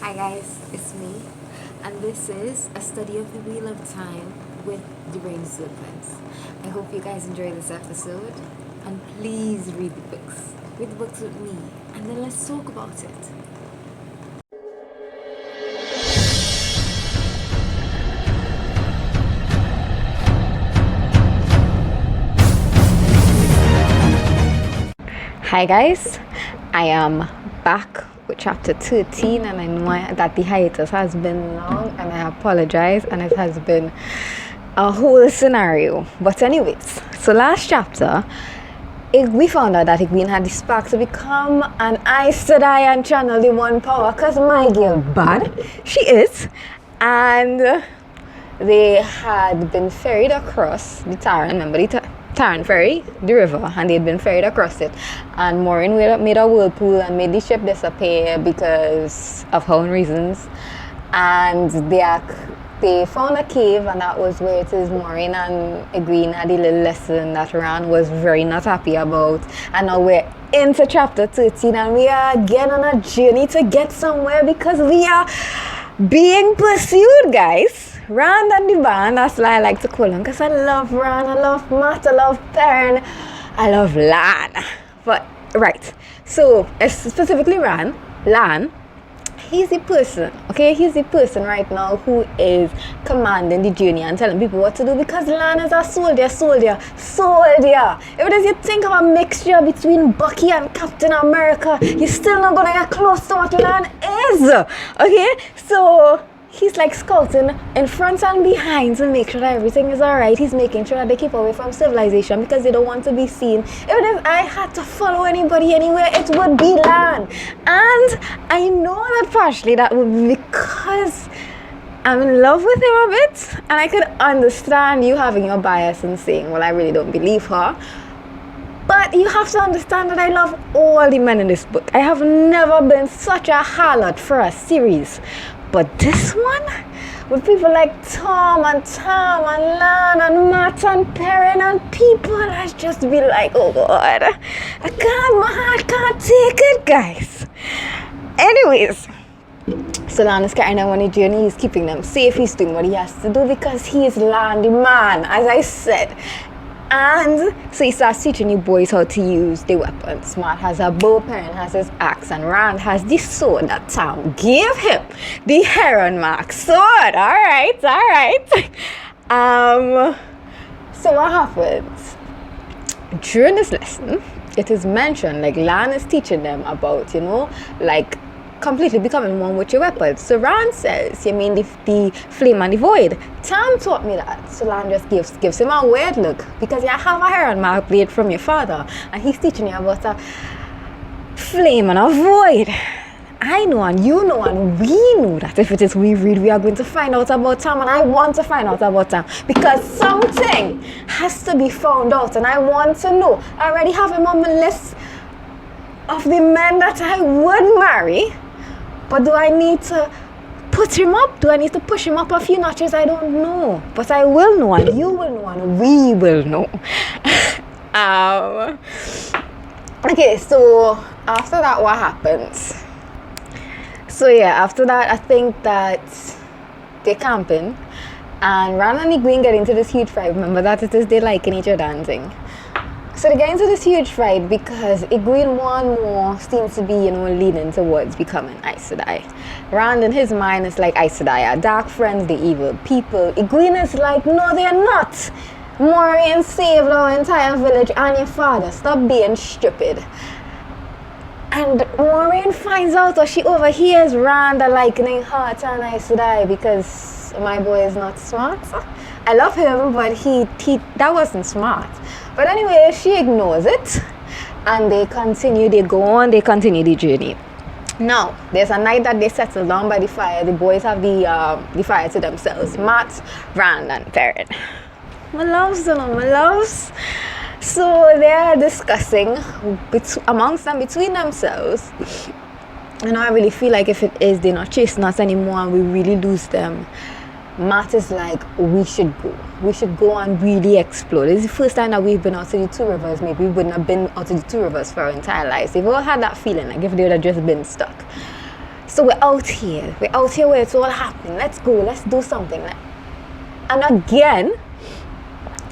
Hi guys, it's me, and this is a study of the Wheel of Time with the Rain Serpents. I hope you guys enjoy this episode, and please read the books. Read the books with me, and then let's talk about it. Hi guys, I am back with chapter 13, and I know that the hiatus has been long, and I apologize, and it has been a whole scenario. But anyways, so last chapter we found out that Egwene had the spark to become an Aes Sedai and channel the one power, because my girl bad she is. And they had been ferried across the Taran. Remember the Taran ferry, the river, and they had been ferried across it, and Moraine made a whirlpool and made the ship disappear because of her own reasons. And they found a cave, and that was where it is Moraine and Egwene had a little lesson that Ran was very not happy about. And now we're into chapter 13, and we are again on a journey to get somewhere because we are being pursued, guys. Rand and the band, that's why I like to call them, because I love Rand, I love Matt, I love Perrin, I love Lan. But right, so specifically Lan, he's the person, okay? He's the person right now who is commanding the journey and telling people what to do, because Lan is a soldier. If it is you think of a mixture between Bucky and Captain America, you're still not gonna get close to what Lan is, okay? So he's like scouting in front and behind to make sure that everything is alright. He's making sure that they keep away from civilization because they don't want to be seen. If I had to follow anybody anywhere, it would be Lan. And I know that partially that would be because I'm in love with him a bit, and I could understand you having your bias and saying, well, I really don't believe her. But you have to understand that I love all the men in this book. I have never been such a harlot for a series. But this one, with people like Tom and Lan and Matt and Perrin and people, I just be like, oh God, my heart can't take it, guys. Anyways, so Lan is carrying them on a journey. He's keeping them safe. He's doing what he has to do because he is Lan the man, as I said. And so he starts teaching you boys how to use the weapons. Matt has a bow, Perrin has his axe, and Rand has the sword that Tom gave him. The Heron Mark sword. Alright. So what happens? During this lesson, it is mentioned, like Lan is teaching them about, like completely becoming one with your weapons. So Rand says, you mean the flame and the void? Tam taught me that. So Lan just gives him a weird look because you have a Heron Mark blade from your father, and he's teaching you about a flame and a void. I know, and you know, and we know that if it is we read, we are going to find out about Tam, and I want to find out about Tam because something has to be found out, and I want to know. I already have him on my list of the men that I would marry. But do I need to put him up? Do I need to push him up a few notches? I don't know. But I will know, and you will know, and we will know. Okay, so after that, what happens? So yeah, after that, I think that they're camping, and Ran and Egwene get into this huge fight. Remember that it is they liking each other dancing. So they get into this huge fight because Egwene more seems to be, leaning towards becoming Aes Sedai. Rand in his mind is like, Aes Sedai are dark friends, the evil people. Egwene is like, no, they're not. Moraine saved our entire village and your father. Stop being stupid. And Moraine finds out, or she overhears Rand likening her to an Aes Sedai because my boy is not smart. I love him, but he that wasn't smart. But anyway, she ignores it, and they continue the journey. Now, there's a night that they settle down by the fire. The boys have the fire to themselves. Matt, Rand, and Perrin. My loves. So they're discussing amongst them, between themselves. And I really feel like if it is, they're not chasing us anymore, and we really lose them. Matt is like, we should go and really explore. This is the first time that we've been out to the Two Rivers. Maybe we wouldn't have been out to the Two Rivers for our entire lives. They've all had that feeling like if they would have just been stuck. So we're out here. We're out here where it's all happening. Let's go. Let's do something. And again,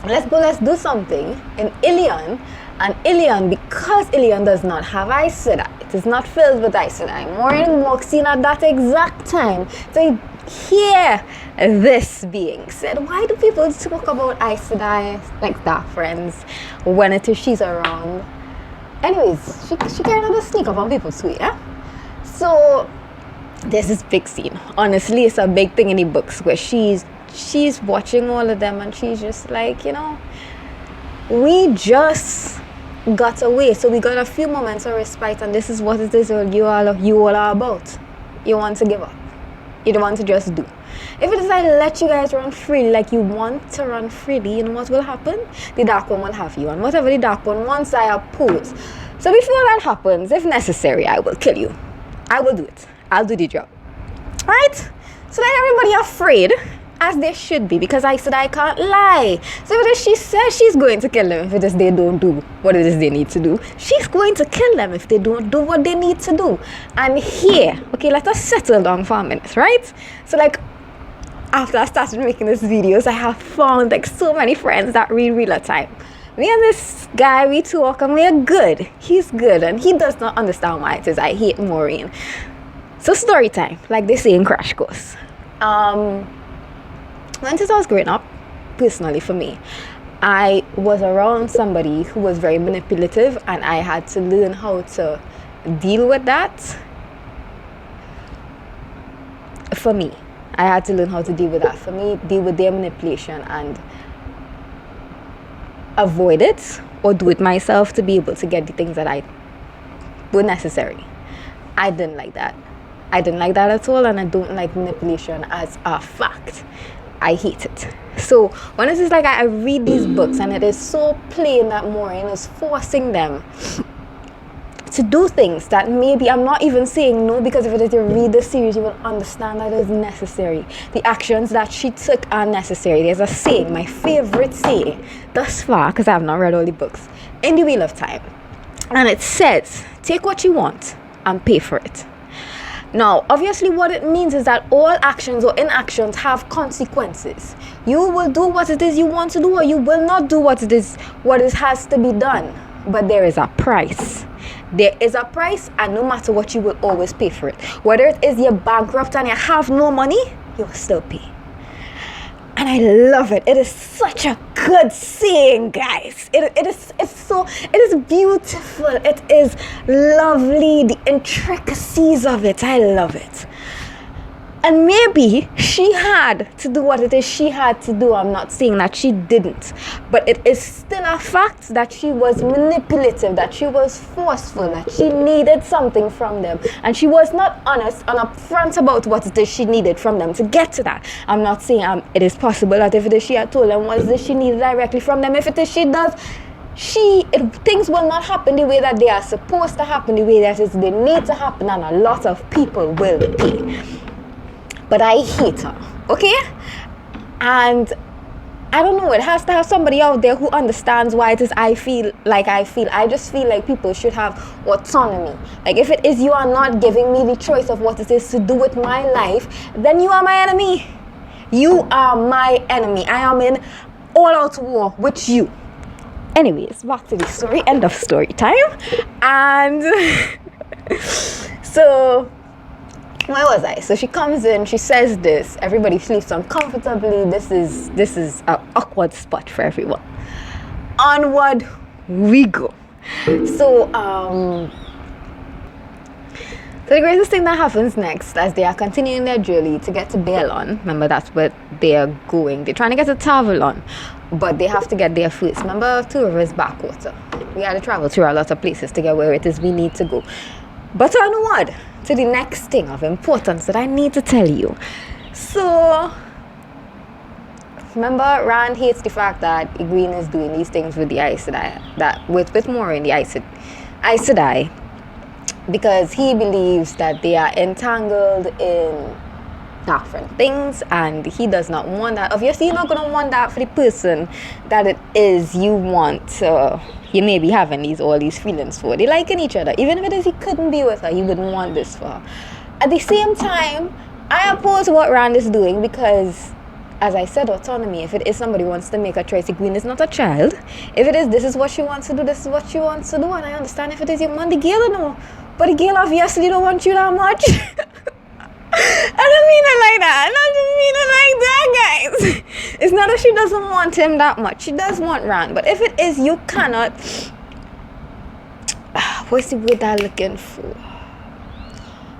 let's do something in Ilion. And Ilion, because Ilion does not have Aes Sedai, it is not filled with Aes Sedai. Moraine walks in at that exact time to hear this being said. Why do people talk about Aes Sedai like that, friends, when it is she's around? Anyways, she kind of sneak up on people's way, eh? So there's this big scene. Honestly, it's a big thing in the books where she's watching all of them and she's just like, we just got away, so we got a few moments of respite, and this is what it is you all are about. You want to give up. You don't want to just do. If it is I let you guys run freely like you want to run freely, you know what will happen? The Dark One will have you, and whatever the Dark One wants, I oppose. So before that happens, if necessary, I will kill you. I will do it. I'll do the job. Right? So then everybody afraid, as they should be, because I said I can't lie. So if she says she's going to kill them if it is they don't do what it is they need to do, she's going to kill them if they don't do what they need to do. And here, okay, let us settle down for a minute, right? So like, after I started making these videos, I have found like so many friends that read real time. Me and this guy, we talk and we are good. He's good and he does not understand why it is I hate Moraine. So story time, like they say in Crash Course. When I was growing up, personally for me, I was around somebody who was very manipulative, and I had to learn how to deal with that. For me, I had to learn how to deal with that. For me, deal with their manipulation and avoid it or do it myself to be able to get the things that were necessary. I didn't like that. I didn't like that at all, and I don't like manipulation as a fact. I hate it. So when it is like I read these books and it is so plain that Moraine is forcing them to do things that maybe I'm not even saying no, because if it is you read the series, you will understand that it is necessary. The actions that she took are necessary. There's a saying, my favorite saying thus far, because I have not read all the books, in the Wheel of Time, and it says, take what you want and pay for it. Now, obviously what it means is that all actions or inactions have consequences. You will do what it is you want to do, or you will not do what it has to be done. But there is a price. There is a price, and no matter what, you will always pay for it. Whether it is you're bankrupt and you have no money, you will still pay. And I love it. It is such a good saying, guys. It is beautiful. It is lovely. The intricacies of it, I love it. And maybe she had to do what it is she had to do. I'm not saying that she didn't. But it is still a fact that she was manipulative, that she was forceful, that she needed something from them. And she was not honest and upfront about what it is she needed from them to get to that. I'm not saying it is possible that if it is she had told them what it is she needed directly from them, if it is she does, things will not happen the way that they are supposed to happen, the way that they need to happen, and a lot of people will pay. But I hate her, okay? And I don't know, it has to have somebody out there who understands why it is I feel like I feel. I just feel like people should have autonomy. Like if it is you are not giving me the choice of what it is to do with my life, then you are my enemy. You are my enemy. I am in all-out war with you. Anyways, back to the story. End of story time. And so... where was I? So she comes in, she says this, everybody sleeps uncomfortably, this is an awkward spot for everyone. Onward we go. So the greatest thing that happens next, as they are continuing their journey to get to Baerlon, remember that's where they are going, they're trying to get to Taverlon, but they have to get there first. Remember, Two Rivers backwater. We had to travel through a lot of places to get where it is we need to go. But onward to the next thing of importance that I need to tell you. So, remember, Rand hates the fact that Egwene is doing these things with the Aes Sedai, that with Moraine, the Aes Sedai, because he believes that they are entangled in different things, and he does not want that. Obviously, you're not going to want that for the person that it is you want. You may be having all these feelings for. They liking each other. Even if it is he couldn't be with her, he wouldn't want this for her. At the same time, I oppose what Rand is doing because, as I said, autonomy. If it is somebody wants to make a choice, Egwene is not a child. If it is, this is what she wants to do, this is what she wants to do, and I understand if it is your man, the girl, no. But the girl obviously don't want you that much. I don't mean it like that. I don't mean it like that, guys. It's not that she doesn't want him that much. She does want Rand. But if it is, you cannot. What's the word I'm looking for?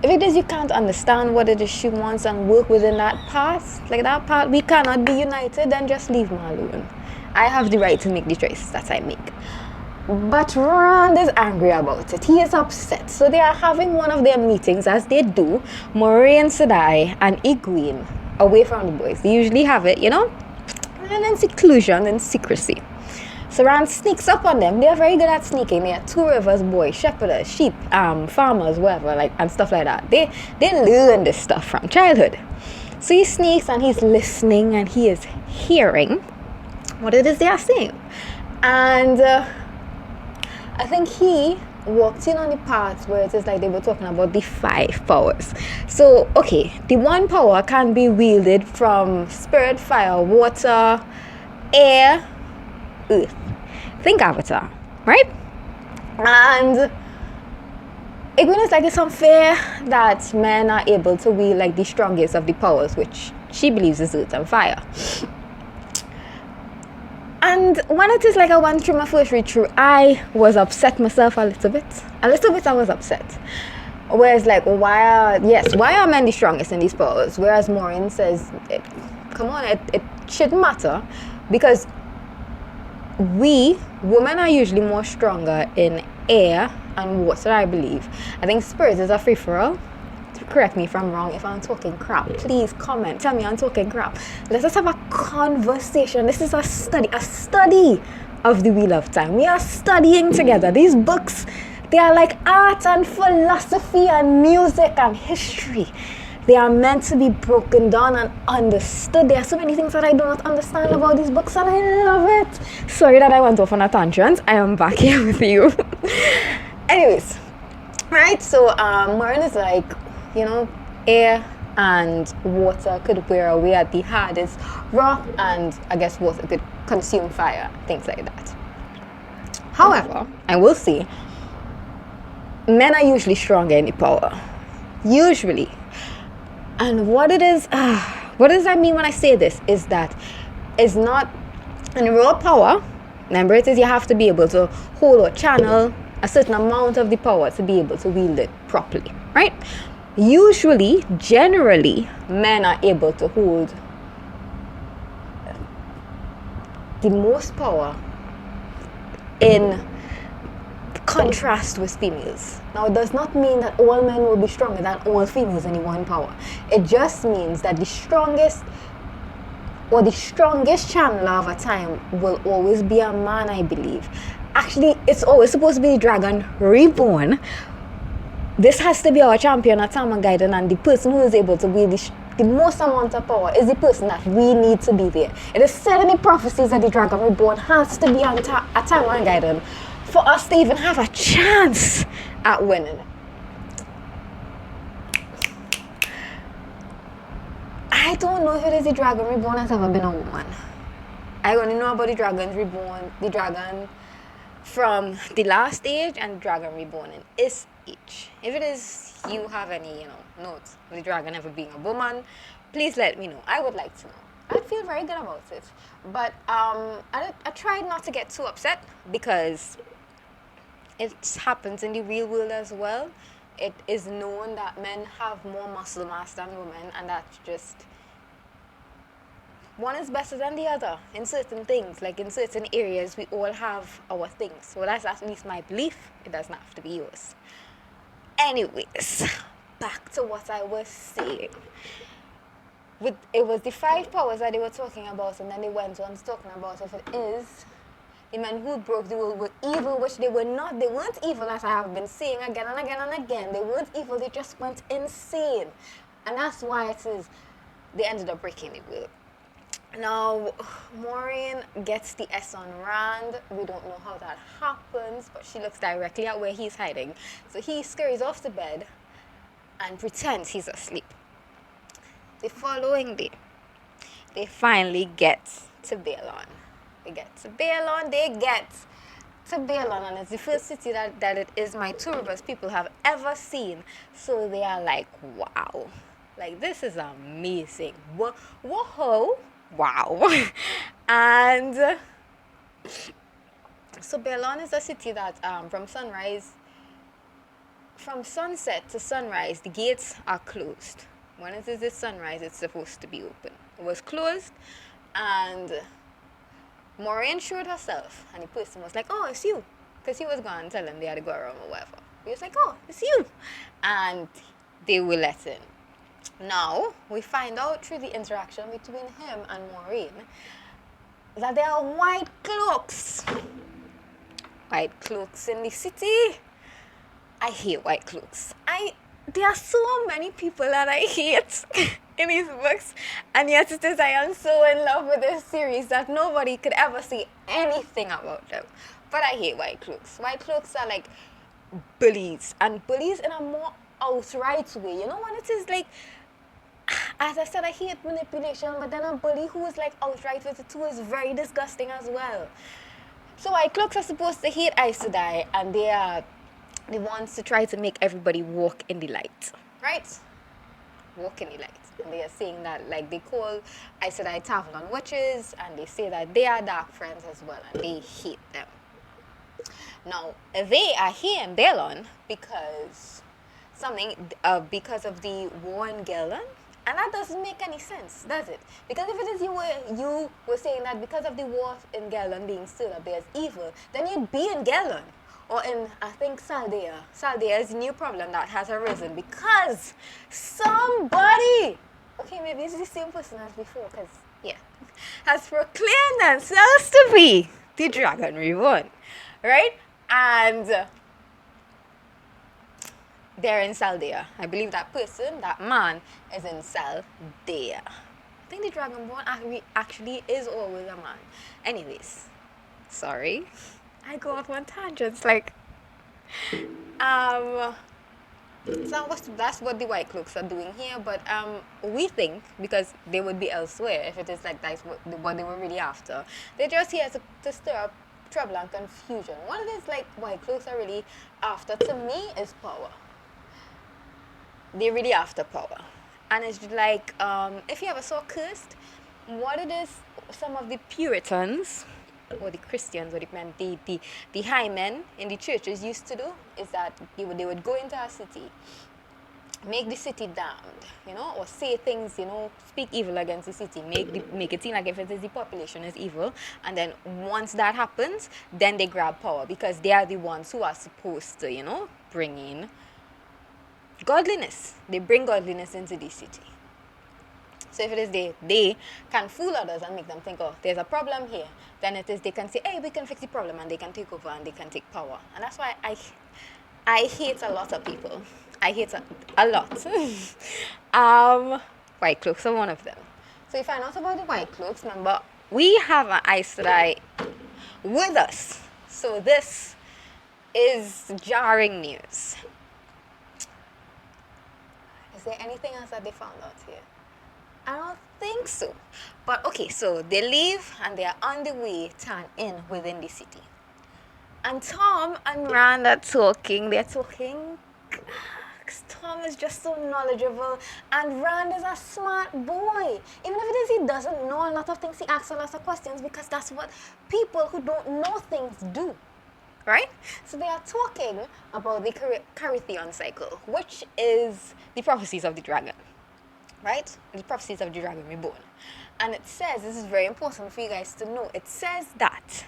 If it is, you can't understand what it is she wants and work within that path, like that path, we cannot be united, then just leave me alone. I have the right to make the choices that I make. But Rand is angry about it. He is upset. So they are having one of their meetings, as they do, Moraine, Sedai, and Egwene, away from the boys. They usually have it, and in seclusion and secrecy. So Rand sneaks up on them. They are very good at sneaking. They are Two Rivers boys, shepherders, sheep, farmers, whatever, and stuff like that. They learn this stuff from childhood. So he sneaks and he's listening and he is hearing what it is they are saying. And I think he walked in on the parts where it is like they were talking about the 5 powers. So, okay, the 1 power can be wielded from spirit, fire, water, air, earth. Think Avatar, right? And Egwene is like, it's unfair that men are able to wield like the strongest of the powers, which she believes is earth and fire. And when it is like I went through my first read through, I was upset myself a little bit. I was upset. Whereas like, why are men the strongest in these powers? Whereas Moraine says, it shouldn't matter because women are usually more stronger in air and water, I believe. I think spirit is a free-for-all. Correct me if I'm wrong. If I'm talking crap, please comment. Tell me I'm talking crap. Let's just have a conversation. This is a study of the Wheel of Time. We are studying together. These books, they are like art and philosophy and music and history. They are meant to be broken down and understood. There are so many things that I do not understand about these books and I love it. Sorry that I went off on a tangent. I am back here with you. Anyways, right, so Moraine is like, air and water could wear away at the hardest rock, and I guess water could consume fire, things like that. However, I will say, men are usually stronger in the power. Usually. And what does I mean when I say this is that it's not in raw power. Remember, it is you have to be able to hold or channel a certain amount of the power to be able to wield it properly, right? Usually, generally, men are able to hold the most power in contrast with females. Now, it does not mean that all men will be stronger than all females in the 1 power. It just means that the strongest channeler of a time will always be a man, I believe. Actually, it's always supposed to be the dragon reborn. This has to be our champion at time and guidance, and the person who is able to wield the most amount of power is the person that we need to be there. It is said in the prophecies that the dragon reborn has to be at time and guidance for us to even have a chance at winning. I don't know if it is the dragon reborn has ever been a woman. I only know about the dragons reborn, the dragon from the last age and dragon reborn in this age. If it is you have any, notes of the dragon ever being a woman, please let me know. I would like to know. I'd feel very good about it. But I tried not to get too upset because it happens in the real world as well. It is known that men have more muscle mass than women, and that's just one is better than the other in certain things. Like in certain areas, we all have our things. So that's at least my belief. It does not have to be yours. Anyways, back to what I was saying. It was the 5 powers that they were talking about, and then they went on talking about if it is the men who broke the world were evil, which they were not. They weren't evil, as I have been saying again and again and again. They weren't evil, they just went insane. And that's why it is they ended up breaking the world. Now, Moraine gets the S on Rand. We don't know how that happens, but she looks directly at where he's hiding. So he scurries off to bed, and pretends he's asleep. The following day, they finally get to Baerlon. They get to Baerlon, and it's the first city that it is my tourists people have ever seen. So they are like, wow, like this is amazing. Whoa, wow. And so Baerlon is a city that from sunset to sunrise, the gates are closed. When it is the sunrise, it's supposed to be open. It was closed, and Moraine showed herself, and the person was like, oh, it's you. Because he was going to tell them they had to go around or whatever. He was like, oh, it's you. And they were let in. Now, we find out through the interaction between him and Moraine that there are white cloaks. White cloaks in the city. I hate white cloaks. There are so many people that I hate in these books, and yet it is I am so in love with this series that nobody could ever say anything about them. But I hate white cloaks. White cloaks are like bullies, and bullies in a more outright way. You know when it is like, as I said, I hate manipulation, but then a bully who is like outright with it too is very disgusting as well. So white cloaks are supposed to hate Aes Sedai, and they are the ones to try to make everybody walk in the light, right? Walk in the light. And they are saying that, like, they call Aes Sedai Tavlon witches, and they say that they are dark friends as well, and they hate them. Now, they are here in Baerlon because of the war in Baerlon, and that doesn't make any sense, does it? Because if it is you were saying that because of the war in Baerlon being still up there as evil, then you'd be in Baerlon. Or in, I think, Saldea. Saldea is a new problem that has arisen because somebody, okay, maybe it's the same person as before, because, yeah, has proclaimed themselves to be the Dragon Reborn, right? And they're in Saldea. I believe that man, is in Saldea. I think the Dragonborn actually is always a man. Anyways, sorry. I go off on tangents, like, so that's what the white cloaks are doing here, but we think, because they would be elsewhere if it is like that's what they were really after, they're just here to stir up trouble and confusion. What it is like white cloaks are really after, to me, is power. They're really after power. And it's like, if you ever saw Cursed, what it is, some of the Puritans, or the Christians, or the high men in the churches used to do, is that they would go into a city, make the city damned, or say things, speak evil against the city, make it seem like if it is the population is evil, and then once that happens, then they grab power, because they are the ones who are supposed to, bring in godliness. They bring godliness into the city. So if it is they can fool others and make them think, oh, there's a problem here, then it is they can say, hey, we can fix the problem, and they can take over and they can take power. And that's why I hate a lot of people. I hate a lot. White cloaks are one of them. So if I know about the white cloaks, remember, we have an Aes Sedai with us. So this is jarring news. Is there anything else that they found out here? I don't think so. But okay, so they leave and they are on the way to in within the city. And Tom and Rand are talking. They're talking. Tom is just so knowledgeable, and Rand is a smart boy. Even if it is he doesn't know a lot of things, he asks a lot of questions, because that's what people who don't know things do. Right? So they are talking about the Carithion cycle, which is the prophecies of the dragon. Right? The prophecies of the Dragon Reborn. And it says, this is very important for you guys to know, it says that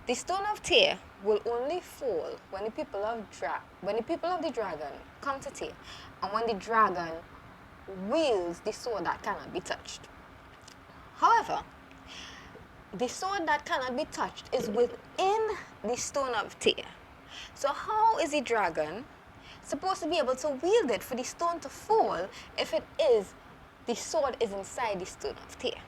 the Stone of Tyr will only fall when the people of the dragon come to Tyr, and when the dragon wields the sword that cannot be touched. However, the sword that cannot be touched is within the Stone of Tyr. So how is the dragon supposed to be able to wield it for the stone to fall if the sword is inside the Stone of Tyr?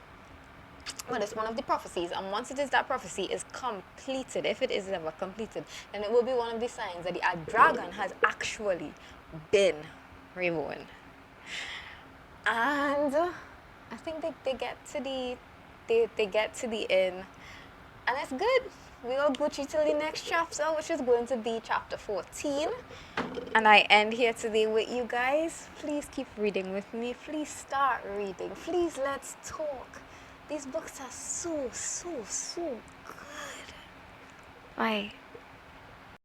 well, it's one of the prophecies, and once it is that prophecy is completed, if it is ever completed, then it will be one of the signs that the dragon has actually been reborn. And I think they get to the they get to the end, and it's good. We'll Gucci till the next chapter, which is going to be chapter 14. And I end here today with you guys. Please keep reading with me. Please start reading. Please let's talk. These books are so good. Bye.